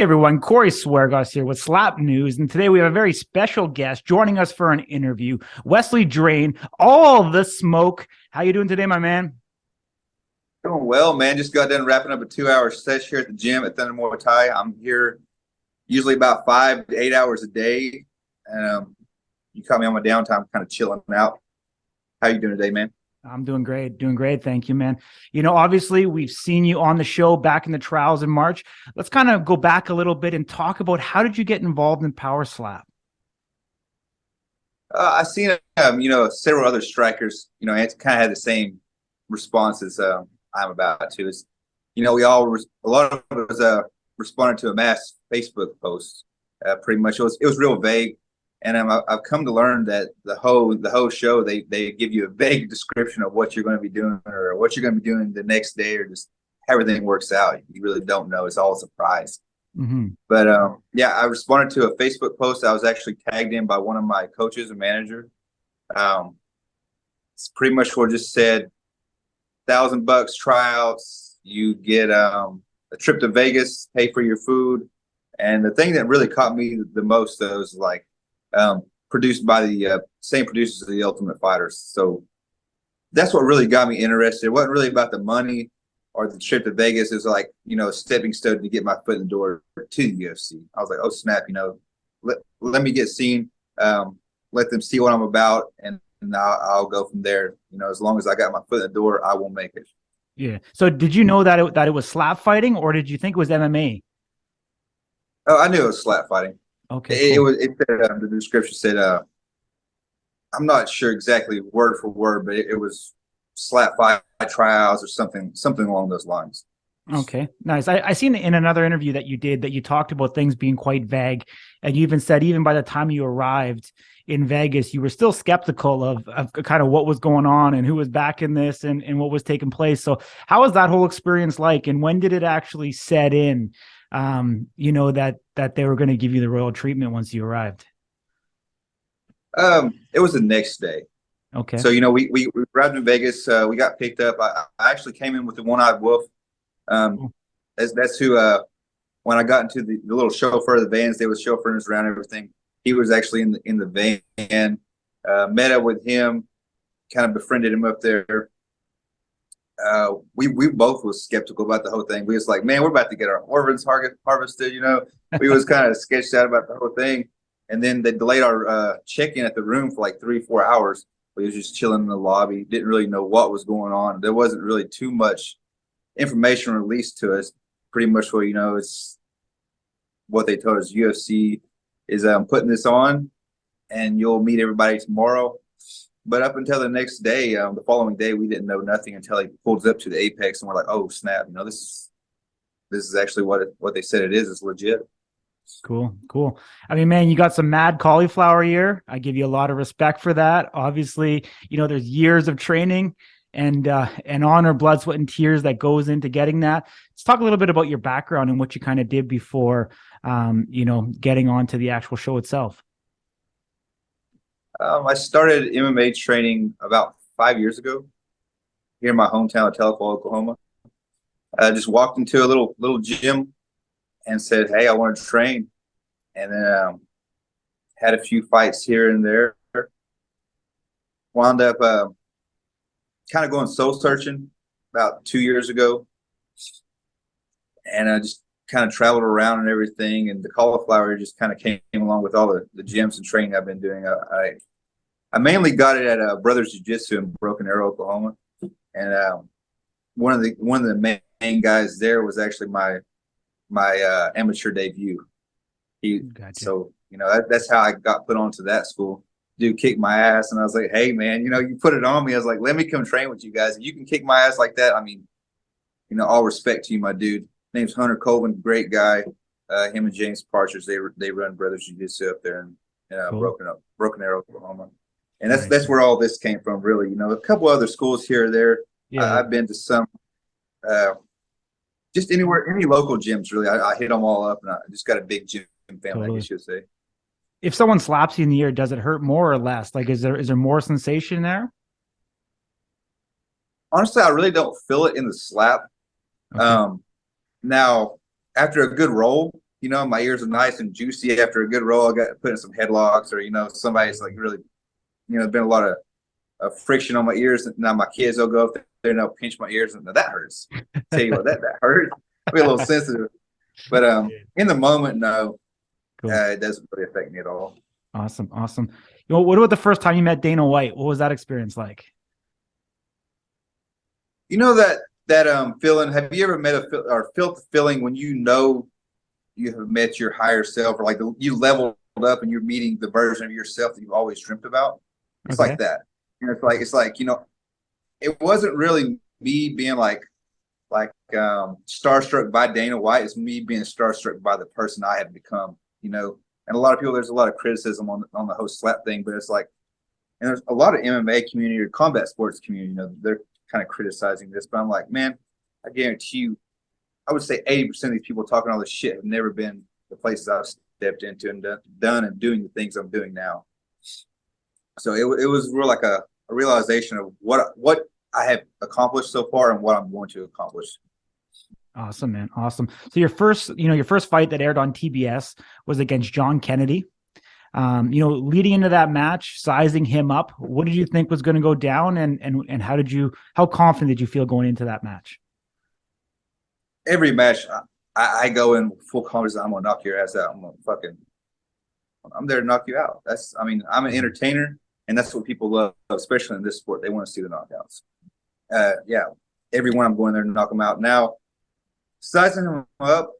Hey everyone, Corey Sweargos here with Slap News, and today we have a very special guest joining us for an interview, Wesley Drain, all the smoke. How you doing today, my man? Doing well, man. Just got done wrapping up a 2-hour session here at the gym at Thunder Muay Thai. I'm here usually about 5 to 8 hours a day. You caught me on my downtime, kind of chilling out. How you doing today, man? I'm doing great. Thank you, man. You know, obviously we've seen you on the show back in the trials in March. Let's kind of go back a little bit and talk about how did you get involved in Power Slap? I've seen, several other strikers, it's kind of had the same responses I'm about to. It's, a lot of us responded to a mass Facebook post. Pretty much, it was real vague. And I've come to learn that the whole show, they give you a vague description of what you're going to be doing or what you're going to be doing the next day, or just how everything works out. You really don't know. It's all a surprise. Mm-hmm. But I responded to a Facebook post. I was actually tagged in by one of my coaches and manager. It's pretty much what just said, $1,000 tryouts. You get a trip to Vegas, pay for your food. And the thing that really caught me the most, though, was like, produced by the same producers of The Ultimate Fighters. So that's what really got me interested. It wasn't really about the money or the trip to Vegas. It was like, a stepping stone to get my foot in the door to the UFC. I was like, oh, snap, let me get seen, let them see what I'm about, and I'll go from there. As long as I got my foot in the door, I will make it. Yeah. So did you know that it was slap fighting, or did you think it was MMA? Oh, I knew it was slap fighting. Okay. Cool. It said, the description said, I'm not sure exactly word for word, but it was slap fight trials or something along those lines. Okay, nice. I seen in another interview that you did that you talked about things being quite vague, and you even said even by the time you arrived in Vegas, you were still skeptical of kind of what was going on and who was back in this and what was taking place. So how was that whole experience like, and when did it actually set in? That they were going to give you the royal treatment once you arrived? It was the next day. Okay. So, we arrived in Vegas. We got picked up. I actually came in with the one-eyed wolf. That's who, when I got into the little chauffeur of the vans, they were chauffeuring us around everything. He was actually in the van, met up with him, kind of befriended him up there. We both was skeptical about the whole thing. We was like, man, we're about to get our organs harvested. We was kind of sketched out about the whole thing. And then they delayed our check-in at the room for like 3-4 hours. We was just chilling in the lobby. Didn't really know what was going on. There wasn't really too much information released to us. Pretty much what it's what they told us. UFC is putting this on, and you'll meet everybody tomorrow. But up until the next day, the following day, we didn't know nothing until he pulled us up to the apex, and we're like, "Oh snap! This is actually what they said it is. It's legit." Cool. I mean, man, you got some mad cauliflower year. I give you a lot of respect for that. Obviously, there's years of training and honor, blood, sweat, and tears that goes into getting that. Let's talk a little bit about your background and what you kind of did before, getting onto the actual show itself. I started MMA training about 5 years ago here in my hometown of Tulsa, Oklahoma. I just walked into a little gym and said, hey, I want to train. And then had a few fights here and there. Wound up kind of going soul searching about 2 years ago. And I just kind of traveled around and everything. And the cauliflower just kind of came along with all the gyms and training I've been doing. I mainly got it at Brothers Jiu-Jitsu in Broken Arrow, Oklahoma. And one of the main guys there was actually my amateur debut. Gotcha. So that's how I got put onto that school. Dude kicked my ass, and I was like, hey man, you put it on me. I was like, let me come train with you guys. If you can kick my ass like that, I mean, all respect to you, my dude. Name's Hunter Colvin, great guy. Him and James Partridge, they run Brothers Jiu-Jitsu up there in Cool. Broken Arrow, Oklahoma. And that's where all this came from, really. A couple other schools here or there. Yeah. I've been to some, just anywhere, any local gyms, really. I hit them all up, and I just got a big gym family, Totally. I guess you'd say. If someone slaps you in the ear, does it hurt more or less? Like, is there more sensation there? Honestly, I really don't feel it in the slap. Okay. Now, after a good roll, my ears are nice and juicy after a good roll. I got put in some headlocks, or somebody's like really, been a lot of friction on my ears. Now my kids will go up there and they'll pinch my ears, and that hurts. Tell you what, that hurts. Be a little sensitive, but in the moment, no, Cool. it doesn't really affect me at all. Awesome. What about the first time you met Dana White? What was that experience like? That feeling. Have you ever felt the feeling when you have met your higher self, or like you leveled up and you're meeting the version of yourself that you've always dreamt about? It's like that. It's like it wasn't really me being like starstruck by Dana White. It's me being starstruck by the person I had become. And a lot of people, there's a lot of criticism on the whole slap thing, but it's like, and there's a lot of MMA community or combat sports community, they're kind of criticizing this, but I'm like, man, I guarantee you, I would say 80% of these people talking all this shit have never been the places I've stepped into and done and doing the things I'm doing now. So it was real like a realization of what I have accomplished so far and what I'm going to accomplish. Awesome, man. Awesome. So your first fight that aired on TBS was against Jon Kennedy. Leading into that match, sizing him up, what did you think was going to go down, and how confident did you feel going into that match? Every match, I go in full confidence. I'm gonna knock your ass out. I'm there to knock you out. I'm an entertainer, and that's what people love, especially in this sport. They want to see the knockouts. Everyone I'm going there to knock them out. Now, sizing him up,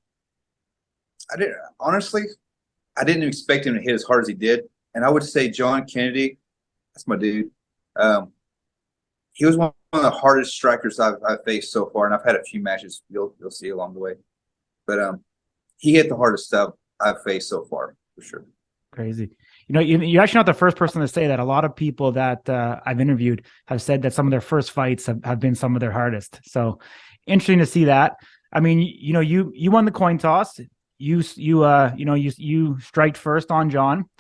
I didn't expect him to hit as hard as he did. And I would say Jon Kennedy, that's my dude. He was one of the hardest strikers I've faced so far, and I've had a few matches you'll see along the way. But he hit the hardest stuff I've faced so far, for sure. Crazy. You're actually not the first person to say that. A lot of people that I've interviewed have said that some of their first fights have been some of their hardest. So interesting to see that. I mean, you won the coin toss. You striked first on Jon.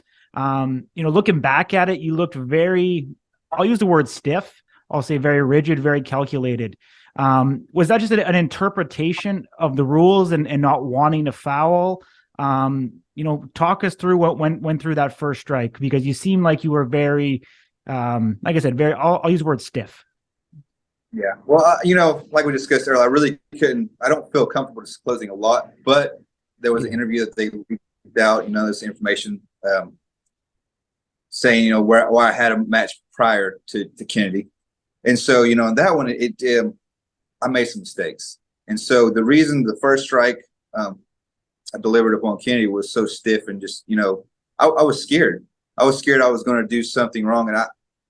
Looking back at it, you looked I'll use the word stiff. I'll say very rigid, very calculated. Was that just an interpretation of the rules and not wanting to foul? Talk us through what went through that first strike, because you seem like you were very, like I said, I'll use the word stiff. Yeah. Well, like we discussed earlier, I don't feel comfortable disclosing a lot, but there was an interview that they leaked out, this information saying, why I had a match prior to Kennedy. And so, in that one, I made some mistakes. And so the reason the first strike I delivered upon Kennedy was so stiff and just, I was scared. I was scared I was going to do something wrong. And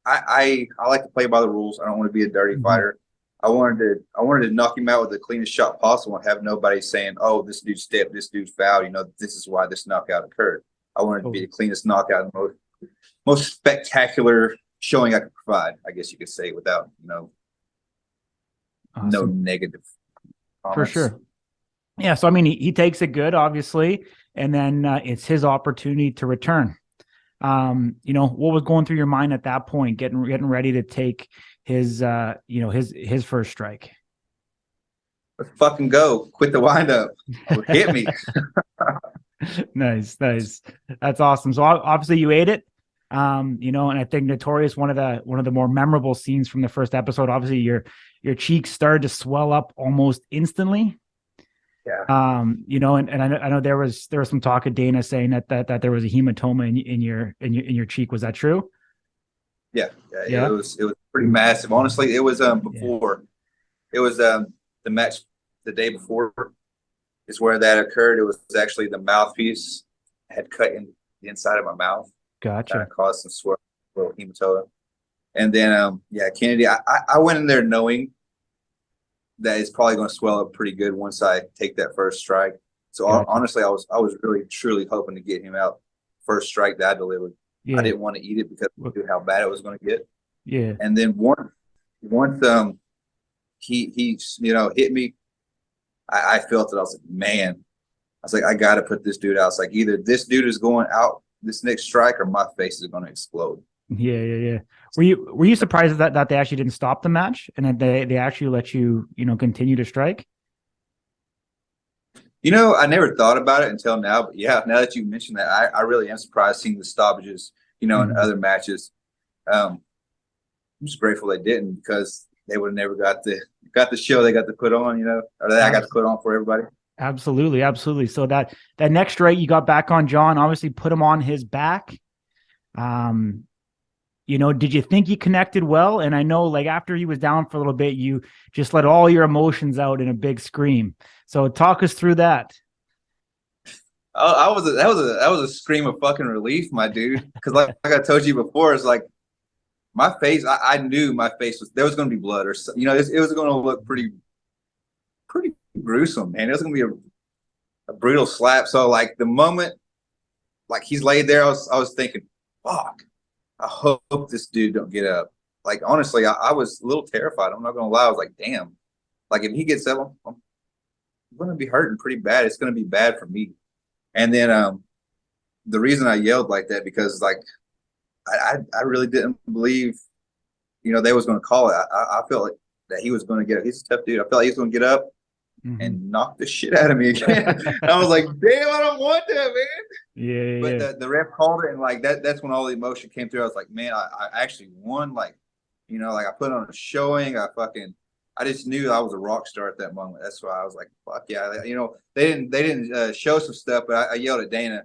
I like to play by the rules. I don't want to be a dirty fighter. I wanted to knock him out with the cleanest shot possible and have nobody saying, "Oh, this dude stepped, this dude fouled. This is why this knockout occurred." I wanted to be the cleanest knockout, and most spectacular showing I could provide, I guess you could say, without Awesome. No negative comments. For sure. Yeah. So he takes it good, obviously, and then it's his opportunity to return. What was going through your mind at that point, getting ready to take his first strike? Let's fucking go. Quit the windup. Hit me. Nice. That's awesome. So obviously you ate it. And I think Notorious, one of the more memorable scenes from the first episode, obviously your cheeks started to swell up almost instantly. Yeah. And I know there was some talk of Dana saying that there was a hematoma in your cheek. Was that true? Yeah. It was pretty massive. Honestly, it was before. It was the match the day before is where that occurred. It was actually the mouthpiece had cut in the inside of my mouth. Gotcha. Kind of caused some swell, little hematoma. And then Kennedy, I went in there knowing that it's probably going to swell up pretty good once I take that first strike. So honestly, I was really truly hoping to get him out first strike that I delivered. Yeah. I didn't want to eat it because I knew how bad it was going to get. Yeah. And then once he hit me, I felt it. I was like, man, I got to put this dude out. It's like either this dude is going out this next strike or my face is going to explode. Yeah. Were you surprised that they actually didn't stop the match and that they actually let you continue to strike? You know, I never thought about it until now, but yeah, now that you mentioned that, I really am surprised seeing the stoppages, you know, in other matches. I'm just grateful they didn't, because they would have never got the show they got to put on, you know, or that I got to put on for everybody. Absolutely, absolutely. So that next strike you got back on Jon, obviously put him on his back. You know, did you think you connected well? And I know, like, after he was down for a little bit, you just let all your emotions out in a big scream. So talk us through that. That was a scream of fucking relief, my dude. Because like I told you before, it's like my face. I knew my face there was going to be blood, or you know, it was going to look pretty gruesome, man. It was going to be a brutal slap. So like the moment, like he's laid there, I was thinking, fuck. I hope this dude don't get up. Like, honestly, I was a little terrified. I'm not going to lie. I was like, damn. Like, if he gets up, I'm going to be hurting pretty bad. It's going to be bad for me. And then the reason I yelled like that, because, like, I really didn't believe, you know, they was going to call it. I felt like that he was going to get up. He's a tough dude. I felt like he was going to get up and knock the shit out of me again. I was like, damn, I don't want that, man. Yeah. But the ref called it, and like that's when all the emotion came through. I was like, man, I actually won. Like, you know, like I put on a showing. I just knew I was a rock star at that moment. That's why I was like, fuck yeah. You know, they didn't show some stuff, but I yelled at Dana,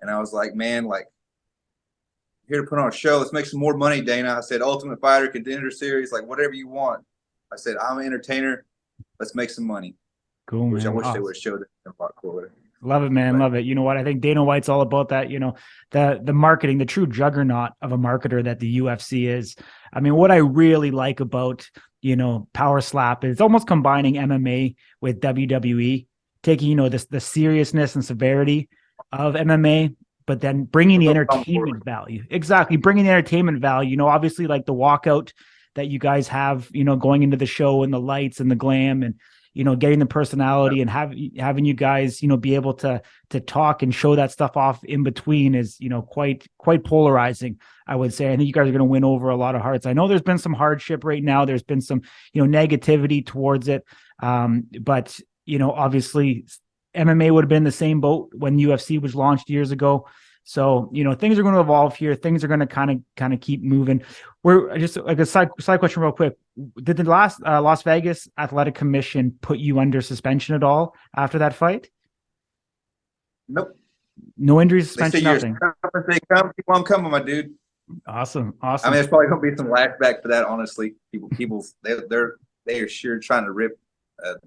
and I was like, man, like, here to put on a show. Let's make some more money, Dana. I said, Ultimate Fighter, Contender Series, like whatever you want. I said, I'm an entertainer. Let's make some money. Cool, which man. I wish they would have showed it a lot cooler. Love it, man. Love it. You know what? I think Dana White's all about that. You know, the marketing, the true juggernaut of a marketer that the UFC is. I mean, what I really like about, you know, Power Slap is almost combining MMA with WWE, taking, you know, the seriousness and severity of MMA, but then bringing the entertainment value. Exactly. Bringing the entertainment value. You know, obviously, like the walkout that you guys have, you know, going into the show and the lights and the glam and, you know, getting the personality and having you guys, you know, be able to talk and show that stuff off in between is, you know, quite polarizing, I would say. I think you guys are going to win over a lot of hearts. I know there's been some hardship right now. There's been some, you know, negativity towards it. But, you know, obviously MMA would have been the same boat when UFC was launched years ago. So, you know, things are going to evolve here. Things are going to kind of keep moving. We're just like a side question real quick. Did the last Las Vegas Athletic Commission put you under suspension at all after that fight? Nope. No injuries, suspension, nothing. They come, keep on coming, my dude. Awesome. I mean, there's probably going to be some lashback for that, honestly. People, they are sure trying to rip the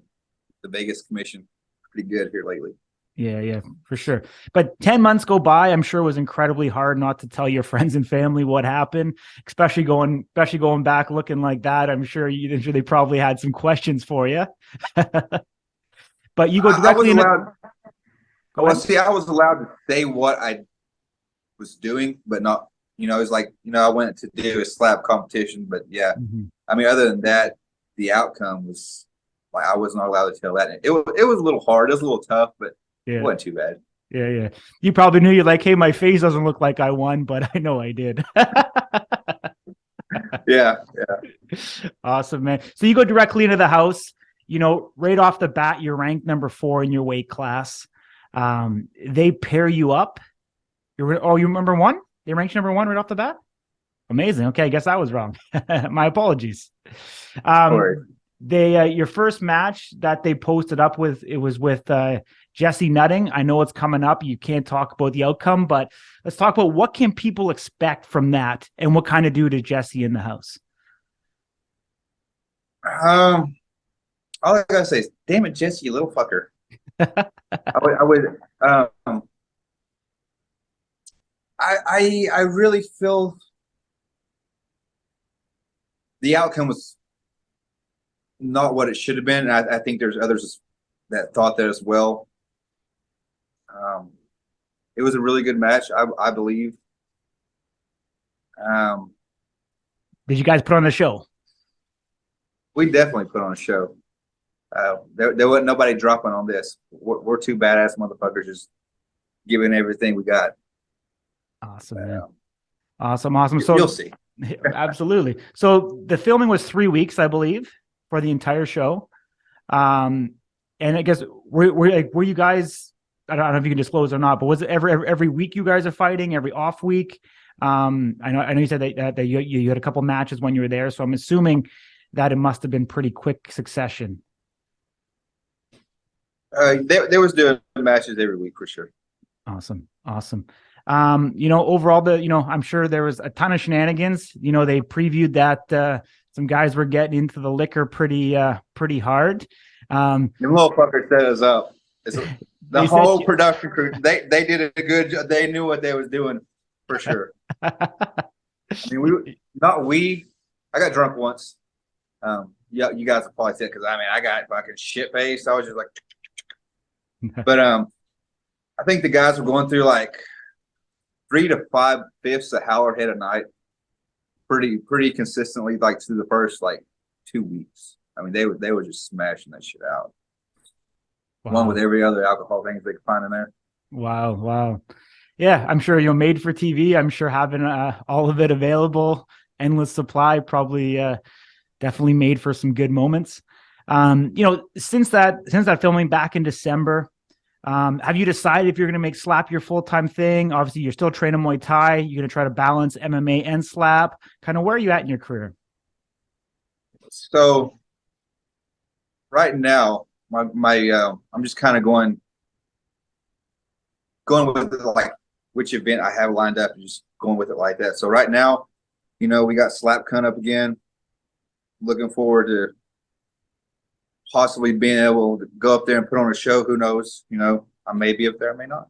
Vegas Commission pretty good here lately. Yeah, for sure. But 10 months go by. I'm sure it was incredibly hard not to tell your friends and family what happened, especially going back looking like that. I'm sure they probably had some questions for you. But you go directly into. I was allowed to say what I was doing, but not, you know, it was like, you know, I went to do a slap competition, but yeah. I mean, other than that, the outcome was like, I was not allowed to tell that. It was a little hard. It was a little tough, but it wasn't too bad. Yeah. You probably knew, you're like, hey, my face doesn't look like I won, but I know I did. Yeah. Awesome, man. So you go directly into the house, you know, right off the bat, you're ranked number 4 in your weight class. They pair you up. You remember 1? They ranked you number 1 right off the bat? Amazing. Okay, I guess I was wrong. My apologies. Your first match that they posted up with, it was with Jesse Nutting. I know it's coming up. You can't talk about the outcome, but let's talk about what can people expect from that and what kind of do to Jesse in the house. All I gotta say is, damn it, Jesse, you little fucker. I really feel the outcome was not what it should have been. I think there's others that thought that as well. It was a really good match, I believe. Did you guys put on a show? We definitely put on a show. There wasn't nobody dropping on this. We're 2 badass motherfuckers just giving everything we got. Awesome, man. Awesome. So you'll see. Absolutely. So the filming was 3 weeks, I believe, for the entire show. And I guess were you guys? I don't know if you can disclose or not, but was it every week you guys are fighting, every off week? I know you said that you had a couple matches when you were there, so I'm assuming that it must have been pretty quick succession. They was doing matches every week for sure. Awesome. Overall, I'm sure there was a ton of shenanigans. They previewed that some guys were getting into the liquor pretty hard. The motherfuckers set us up. The whole production crew, they did a good job. They knew what they was doing for sure. I mean, I got drunk once. Yeah, you guys will probably say, because I got fucking shit faced. I was just like, but I think the guys were going through like 3 to 5 fifths of Howard head a night, pretty consistently, like through the first like 2 weeks. I mean, they were just smashing that shit out. Wow. Along with every other alcohol things they could find in there. Wow. Yeah, I'm sure made for TV. I'm sure having all of it available, endless supply, probably definitely made for some good moments. Since that filming back in December, have you decided if you're going to make Slap your full-time thing? Obviously, you're still training Muay Thai. You're going to try to balance MMA and Slap. Kind of where are you at in your career? So right now, I'm just kind of going with it, like which event I have lined up and just going with it like that. So right now, we got Slap coming up again. Looking forward to possibly being able to go up there and put on a show. Who knows? I may be up there, I may not.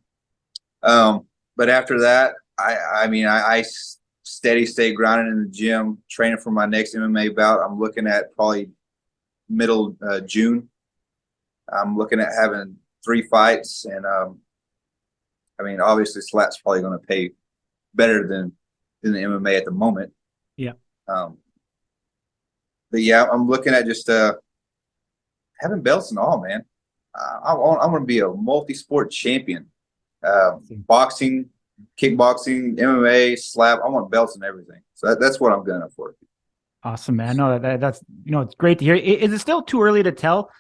But after that, I steady stay grinding in the gym, training for my next MMA bout. I'm looking at probably middle June. I'm looking at having 3 fights, and obviously Slap's probably going to pay better than the MMA at the moment. Yeah. But yeah, I'm looking at just having belts and all, man. I'm going to be a multi-sport champion. Boxing, kickboxing, MMA, Slap. I want belts and everything. So that's what I'm going for. Awesome, man. No, that's it's great to hear. Is it still too early to tell?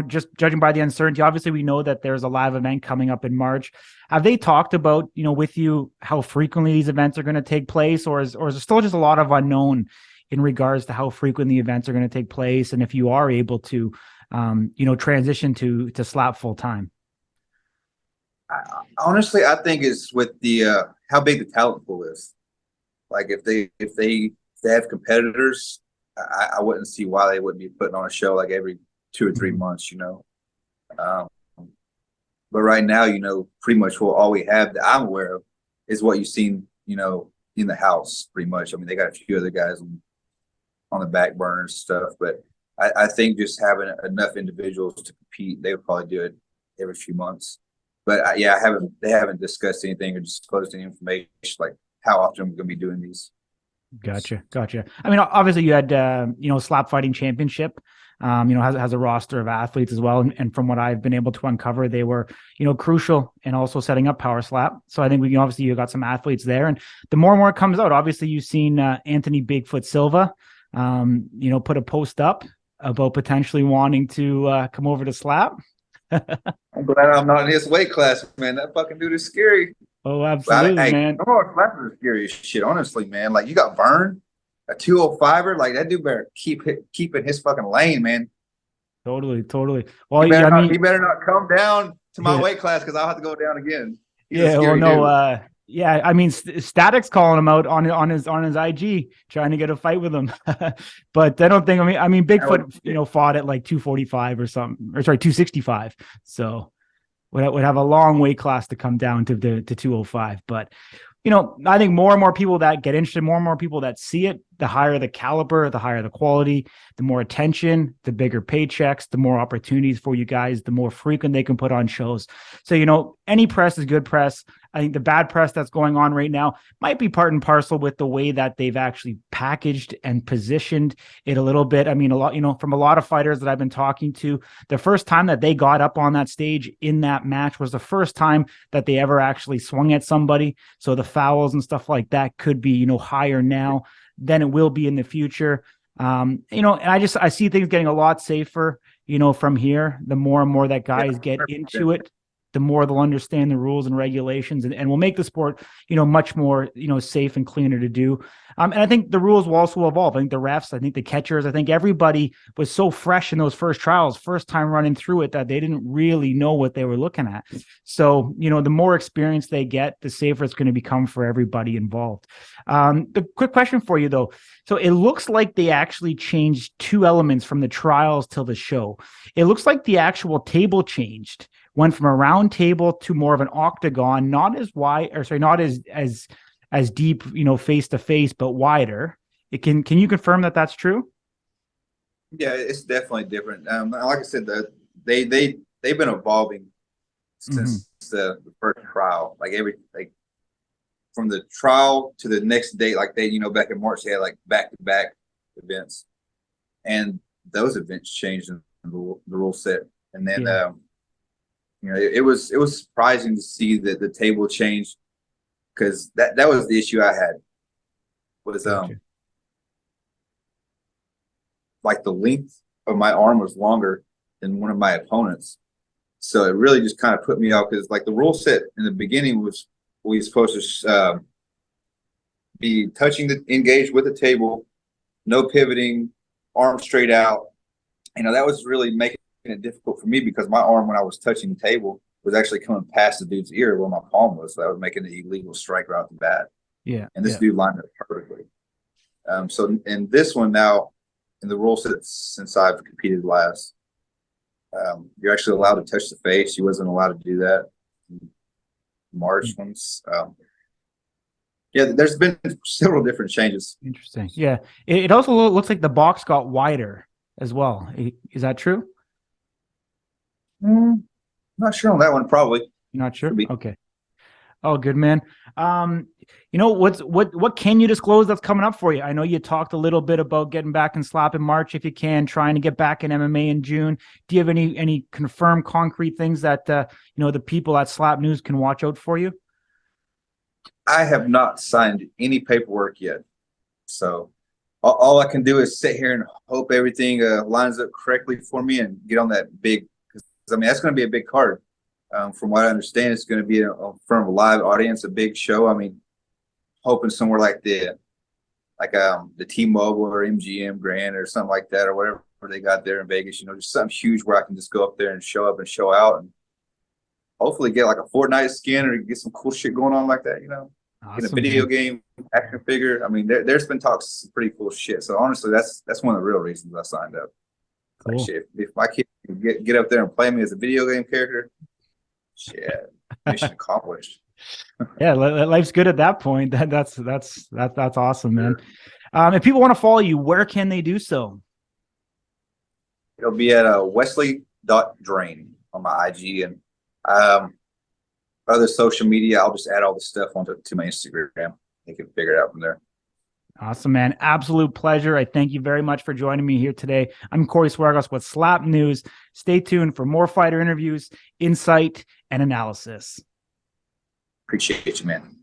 Just judging by the uncertainty, obviously we know that there's a live event coming up in March. Have they talked about, with you how frequently these events are going to take place, or is there still just a lot of unknown in regards to how frequent the events are going to take place, and if you are able to, transition to Slap full time? Honestly, I think it's with the how big the talent pool is. Like if they have competitors, I wouldn't see why they wouldn't be putting on a show like every 2 or 3 months. But right now, pretty much all we have that I'm aware of is what you've seen, in the house. Pretty much. They got a few other guys on the back burner and stuff, but I think just having enough individuals to compete, they would probably do it every few months. But they haven't discussed anything or disclosed any information like how often we're going to be doing these. Gotcha. Obviously you had, Slap Fighting Championship, has a roster of athletes as well. And from what I've been able to uncover, they were, crucial in also setting up Power Slap. So I think you got some athletes there, and the more and more it comes out, obviously you've seen Anthony Bigfoot Silva, put a post up about potentially wanting to come over to Slap. I'm glad I'm not in his weight class, man. That fucking dude is scary. Oh, absolutely, man. Slap is scary as shit, honestly, man. Like, you got Vern, a 205er. Like, that dude better keep in his fucking lane, man. Totally. Well, he better not come down to my weight class, because I'll have to go down again. Static's calling him out on his IG, trying to get a fight with him. But I don't think, Bigfoot, fought at like 245 or something, or sorry, 265. So would have a long weight class to come down to 205. But, I think more and more people that get interested, more and more people that see it, the higher the caliber, the higher the quality, the more attention, the bigger paychecks, the more opportunities for you guys, the more frequent they can put on shows. So, any press is good press. I think the bad press that's going on right now might be part and parcel with the way that they've actually packaged and positioned it a little bit. A lot, from a lot of fighters that I've been talking to, the first time that they got up on that stage in that match was the first time that they ever actually swung at somebody. So the fouls and stuff like that could be, higher now than it will be in the future. And I see things getting a lot safer. from here, the more and more that guys get 100%. into it, the more they'll understand the rules and regulations, and will make the sport, much more, safe and cleaner to do. And I think the rules will also evolve. I think the refs, I think the catchers, I think everybody was so fresh in those first trials, first time running through it, that they didn't really know what they were looking at. So, the more experience they get, the safer it's going to become for everybody involved. The quick question for you though. So it looks like they actually changed two elements from the trials till the show. It looks like the actual table changed, went from a round table to more of an octagon, not as wide, or sorry, not as deep, face to face, but wider. Can you confirm that that's true? Yeah, it's definitely different. Like I said, they've been evolving since the first trial. Like from the trial to the next day, like back in March, they had like back-to-back events, and those events changed in the rule set. And then it was surprising to see that the table changed, because that was the issue I had, was like the length of my arm was longer than one of my opponents. So it really just kind of put me off, because like the rule set in the beginning was we were supposed to be touching engaged with the table, no pivoting, arm straight out. That was really making it difficult for me, because my arm, when I was touching the table, was actually coming past the dude's ear where my palm was. So that was making it illegal strike right off the bat. Yeah. And this dude lined up perfectly. So in this one now, in the rule set since I've competed last, you're actually allowed to touch the face. You wasn't allowed to do that in March ones. There's been several different changes. Interesting. Yeah. It also looks like the box got wider as well. Is that true? Not sure on that one, probably. You're not sure? Okay. Oh, good, man. What can you disclose that's coming up for you? I know you talked a little bit about getting back in Slap in March if you can, trying to get back in MMA in June. Do you have any confirmed concrete things that the people at Slap News can watch out for you? I have not signed any paperwork yet, so all I can do is sit here and hope everything lines up correctly for me and get on that big. Because that's going to be a big card. From what I understand, it's going to be in front of a live audience, a big show. Hoping somewhere like the T-Mobile or MGM Grand or something like that, or whatever they got there in Vegas. Just something huge where I can just go up there and show up and show out, and hopefully get like a Fortnite skin or get some cool shit going on like that. Awesome, get a video game action figure. There's been talks some pretty cool shit. So honestly, that's one of the real reasons I signed up. Cool. Like, shit, if my kid can get up there and play me as a video game character, shit, mission accomplished. Yeah, life's good at that point. That's awesome, man. If people want to follow you, where can they do so? It'll be at Wesley.Drain on my IG, and other social media. I'll just add all the stuff onto my Instagram. You can figure it out from there. Awesome, man. Absolute pleasure. I thank you very much for joining me here today. I'm Corey Swargos with Slap News. Stay tuned for more fighter interviews, insight, and analysis. Appreciate you, man.